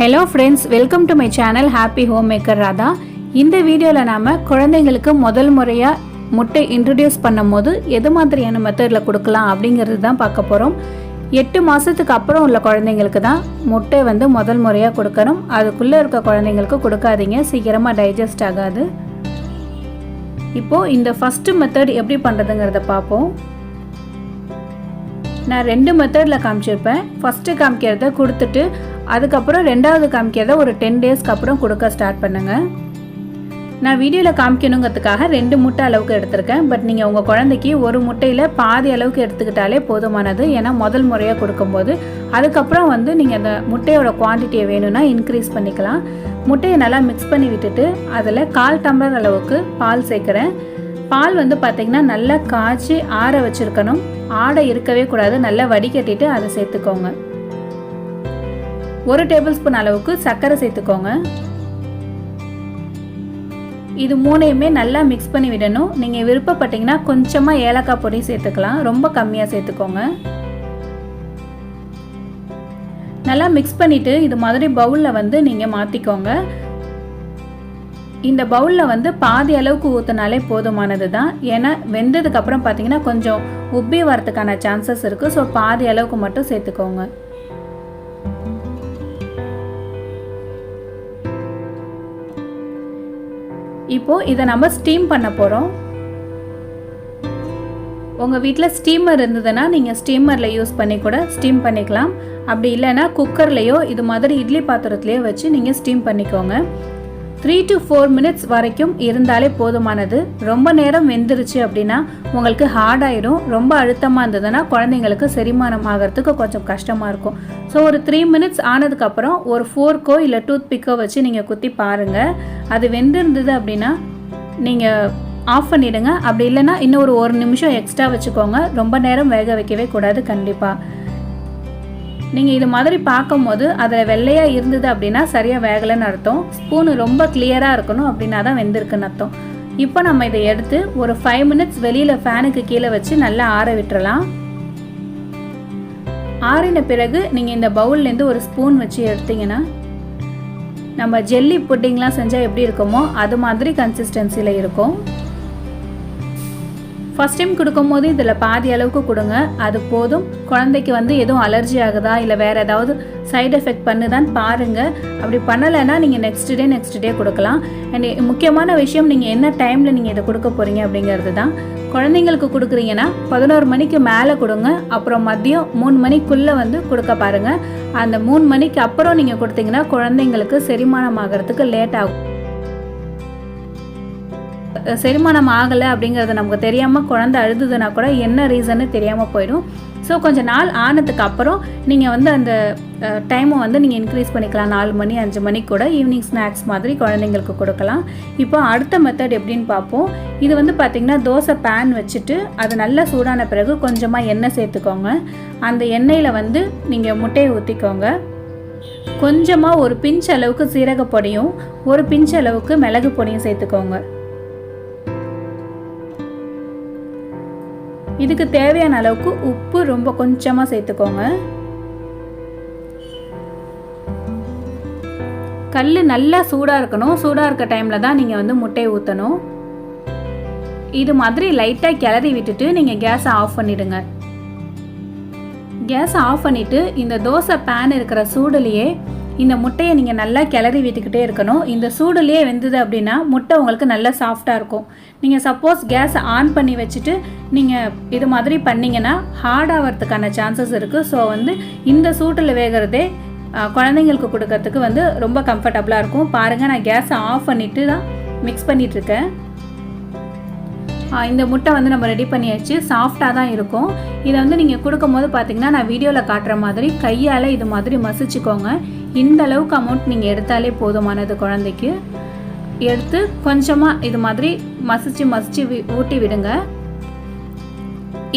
Hello friends, welcome to my channel Happy Homemaker-Radha. இந்த வீடியோல நாம குழந்தைகளுக்கு முதல் முறையா முட்டை இன்ட்ரோ듀ஸ் பண்ணும்போது எது மாதிரியான மெத்தட்ல கொடுக்கலாம் அப்படிங்கிறது தான் பார்க்க போறோம். 8 மாசத்துக்கு அப்புறம் உள்ள குழந்தைகளுக்கு தான் முட்டை முதல் முறையா கொடுக்கணும். அதுக்குள்ள இருக்க குழந்தைகளுக்கு கொடுக்காதீங்க, சீக்கிரமா டைஜஸ்ட் ஆகாது. இப்போ இந்த ஃபர்ஸ்ட் மெத்தட் எப்படி பண்றதுங்கறத பாப்போம். நான் ரெண்டு மெத்தட்ல காமிச்சிருப்பேன். ஃபர்ஸ்ட் காமிக்கிறத கொடுத்துட்டு அதுக்கப்புறம் ரெண்டாவது காமிக்கிறத ஒரு 10 டேஸ்க்கு அப்புறம் கொடுக்க ஸ்டார்ட் பண்ணுங்க. நான் வீடியோவில் காமிக்கணுங்கிறதுக்காக 2 முட்டை அளவுக்கு எடுத்திருக்கேன். பட் நீங்கள் உங்கள் குழந்தைக்கு ஒரு முட்டையில் பாதி அளவுக்கு எடுத்துக்கிட்டாலே போதுமானது. ஏன்னா முதல் முறையாக கொடுக்கும்போது அதுக்கப்புறம் நீங்கள் அந்த முட்டையோட குவான்டிட்டியை வேணும்னா இன்க்ரீஸ் பண்ணிக்கலாம். முட்டையை நல்லா மிக்ஸ் பண்ணி விட்டுட்டு அதில் 1/4 டம்ளர் அளவுக்கு பால் சேர்க்குறேன். பால் பார்த்திங்கன்னா நல்லா காய்ச்சி ஆற வச்சுருக்கணும். ஆடை இருக்கவே கூடாது. நல்லா வடிகட்டிட்டு அதை சேர்த்துக்கோங்க. 1 டேபிள் ஸ்பூன் அளவுக்கு சர்க்கரை சேர்த்துக்கோங்க. இது மூணையுமே நல்லா மிக்ஸ் பண்ணி விடணும். நீங்கள் விருப்பப்பட்டீங்கன்னா கொஞ்சமாக ஏலக்காய் பொடி சேர்த்துக்கலாம், ரொம்ப கம்மியாக சேர்த்துக்கோங்க. நல்லா மிக்ஸ் பண்ணிவிட்டு இது மாதிரி பவுலில் நீங்கள் மாற்றிக்கோங்க. இந்த பவுலில் பாதி அளவுக்கு ஊற்றினாலே போதுமானது தான். ஏன்னா வெந்ததுக்கப்புறம் பார்த்தீங்கன்னா கொஞ்சம் உப்பி வரதுக்கான சான்சஸ் இருக்குது. ஸோ பாதி அளவுக்கு மட்டும் சேர்த்துக்கோங்க. இப்போது இதை நம்ம ஸ்டீம் பண்ண போகிறோம். உங்கள் வீட்டில் ஸ்டீமர் இருந்ததுன்னா நீங்கள் ஸ்டீமரில் யூஸ் பண்ணி கூட ஸ்டீம் பண்ணிக்கலாம். அப்படி இல்லைன்னா குக்கர்லேயோ இது மாதிரி இட்லி பாத்திரத்துலேயோ வச்சு நீங்கள் ஸ்டீம் பண்ணிக்கோங்க. 3 to 4 minutes வரைக்கும் இருந்தாலே போதுமானது. ரொம்ப நேரம் வெந்துருச்சு அப்படின்னா உங்களுக்கு ஹார்ட் ஆயிடும். ரொம்ப அழுத்தமாக இருந்ததுன்னா குழந்தைங்களுக்கு செரிமானம் ஆகிறதுக்கு கொஞ்சம் கஷ்டமாக இருக்கும். ஸோ ஒரு 3 minutes ஆனதுக்கப்புறம் ஒரு ஃபோர்க்கோ இல்லை டூத் பிக்கோ வச்சு நீங்கள் குத்தி பாருங்கள். அது வெந்திருந்தது அப்படின்னா நீங்கள் ஆஃப் பண்ணிவிடுங்க. அப்படி இல்லைன்னா இன்னும் ஒரு 1 நிமிஷம் எக்ஸ்ட்ரா வச்சுக்கோங்க. ரொம்ப நேரம் வேக வைக்கவே கூடாது கண்டிப்பாக. நீங்கள் இது மாதிரி பார்க்கும்போது அதில் வெள்ளையாக இருந்தது அப்படின்னா சரியாக வேகலைன்னு அர்த்தம். ஸ்பூனு ரொம்ப கிளியராக இருக்கணும், அப்படின்னா தான் வெந்திருக்குன்னு அர்த்தம். இப்போ நம்ம இதை எடுத்து ஒரு 5 minutes வெளியில் ஃபேனுக்கு கீழே வச்சு நல்லா ஆற விட்டுறலாம். ஆறின பிறகு நீங்கள் இந்த பவுல்லேருந்து ஒரு ஸ்பூன் வச்சு எடுத்தீங்கன்னா நம்ம ஜெல்லி புட்டிங்லாம் செஞ்சால் எப்படி இருக்குமோ அது மாதிரி கன்சிஸ்டன்சியில் இருக்கும். ஃபஸ்ட் டைம் கொடுக்கும்போது இதில் பாதி அளவுக்கு கொடுங்க, அது போதும். குழந்தைக்கு எதுவும் அலர்ஜி ஆகுதா இல்லை வேறு ஏதாவது சைடு எஃபெக்ட் பண்ணுதான்னு பாருங்கள். அப்படி பண்ணலைன்னா நீங்கள் நெக்ஸ்ட் டே கொடுக்கலாம். அண்ட் முக்கியமான விஷயம், நீங்கள் என்ன டைமில் நீங்கள் இதை கொடுக்க போகிறீங்க அப்படிங்கிறது தான். குழந்தைங்களுக்கு கொடுக்குறீங்கன்னா 11 மணிக்கு மேலே கொடுங்க. அப்புறம் மதியம் 3 மணிக்குள்ளே கொடுக்க பாருங்கள். அந்த 3 மணிக்கு அப்புறம் நீங்கள் கொடுத்தீங்கன்னா குழந்தைங்களுக்கு செரிமானம் ஆகிறதுக்கு லேட் ஆகும். செரிமானம் ஆகலை அப்படிங்கிறது நமக்கு தெரியாமல் குழந்தை அழுதுதுன்னா கூட என்ன ரீசன்னு தெரியாமல் போயிடும். ஸோ கொஞ்சம் நாள் ஆனதுக்கு அப்புறம் நீங்கள் அந்த டைமை நீங்கள் இன்க்ரீஸ் பண்ணிக்கலாம். 4 மணி 5 மணிக்கு கூட ஈவினிங் ஸ்நாக்ஸ் மாதிரி குழந்தைங்களுக்கு கொடுக்கலாம். இப்போ அடுத்த மெத்தட் எப்படின்னு பார்ப்போம். இது பார்த்திங்கன்னா தோசை பேன் வச்சுட்டு அது நல்லா சூடான பிறகு கொஞ்சமாக எண்ணெய் சேர்த்துக்கோங்க. அந்த எண்ணெயில் நீங்கள் முட்டையை ஊற்றிக்கோங்க. கொஞ்சமாக ஒரு பிஞ்ச் அளவுக்கு சீரக பொடியும் ஒரு பிஞ்ச் அளவுக்கு மிளகு பொடியும் சேர்த்துக்கோங்க. இதுக்கு தேவையான அளவுக்கு உப்பு ரொம்ப கொஞ்சமாக சேர்த்துக்கோங்க. கல் நல்லா சூடாக இருக்கணும். சூடாக இருக்க டைமில் தான் நீங்கள் முட்டையை ஊற்றணும். இது மாதிரி லைட்டாக கிளறி விட்டுட்டு நீங்கள் கேஸை ஆஃப் பண்ணிவிடுங்க. கேஸை ஆஃப் பண்ணிவிட்டு இந்த தோசை பேன் இருக்கிற சூடுலேயே இந்த முட்டையை நீங்கள் நல்லா கிளறி விட்டுக்கிட்டே இருக்கணும். இந்த சூடுலேயே வெந்தது அப்படின்னா முட்டை உங்களுக்கு நல்லா சாஃப்டாக இருக்கும். நீங்கள் சப்போஸ் கேஸை ஆன் பண்ணி வச்சுட்டு நீங்கள் இது மாதிரி பண்ணிங்கன்னா ஹார்ட் ஆகிறதுக்கான சான்சஸ் இருக்குது. ஸோ இந்த சூட்டில் வேகிறதே குழந்தைங்களுக்கு கொடுக்கறதுக்கு ரொம்ப கம்ஃபர்டபுளாக இருக்கும். பாருங்கள், நான் கேஸை ஆஃப் பண்ணிவிட்டு தான் மிக்ஸ் பண்ணிகிட்ருக்கேன். இந்த முட்டை நம்ம ரெடி பண்ணியாச்சு. சாஃப்டாக தான் இருக்கும். இதை நீங்கள் கொடுக்கும்போது பார்த்தீங்கன்னா நான் வீடியோவில் காட்டுற மாதிரி கையால் இது மாதிரி மசிச்சுக்கோங்க. இந்த அளவுக்கு அமௌண்ட் நீங்கள் எடுத்தாலே போதுமானது. குழந்தைக்கு எடுத்து கொஞ்சமாக இது மாதிரி மசிச்சு ஊட்டி விடுங்க.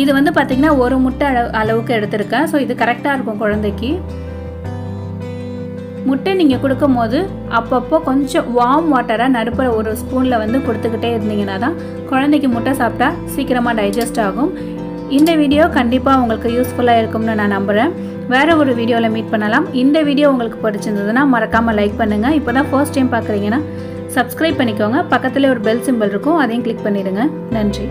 இது பார்த்தீங்கன்னா ஒரு முட்டை அளவுக்கு எடுத்திருக்கேன். ஸோ இது கரெக்டாக இருக்கும் குழந்தைக்கு. முட்டை நீங்கள் கொடுக்கும் போது அப்பப்போ கொஞ்சம் வார்ம் வாட்டராக நடுப்புற ஒரு ஸ்பூனில் கொடுத்துக்கிட்டே இருந்தீங்கன்னா தான் குழந்தைக்கு முட்டை சாப்பிட்டா சீக்கிரமாக டைஜஸ்ட் ஆகும். இந்த வீடியோ கண்டிப்பாக உங்களுக்கு யூஸ்ஃபுல்லாக இருக்கும்னு நான் நம்புகிறேன். வேறு ஒரு வீடியோவில் மீட் பண்ணலாம். இந்த வீடியோ உங்களுக்கு பிடிச்சிருந்ததுன்னா மறக்காமல் லைக் பண்ணுங்கள். இப்போ தான் ஃபர்ஸ்ட் டைம் பார்க்குறீங்கன்னா சப்ஸ்கிரைப் பண்ணிக்கோங்க. பக்கத்தில் ஒரு பெல் சிம்பிள் இருக்கும், அதையும் கிளிக் பண்ணிடுங்க. நன்றி.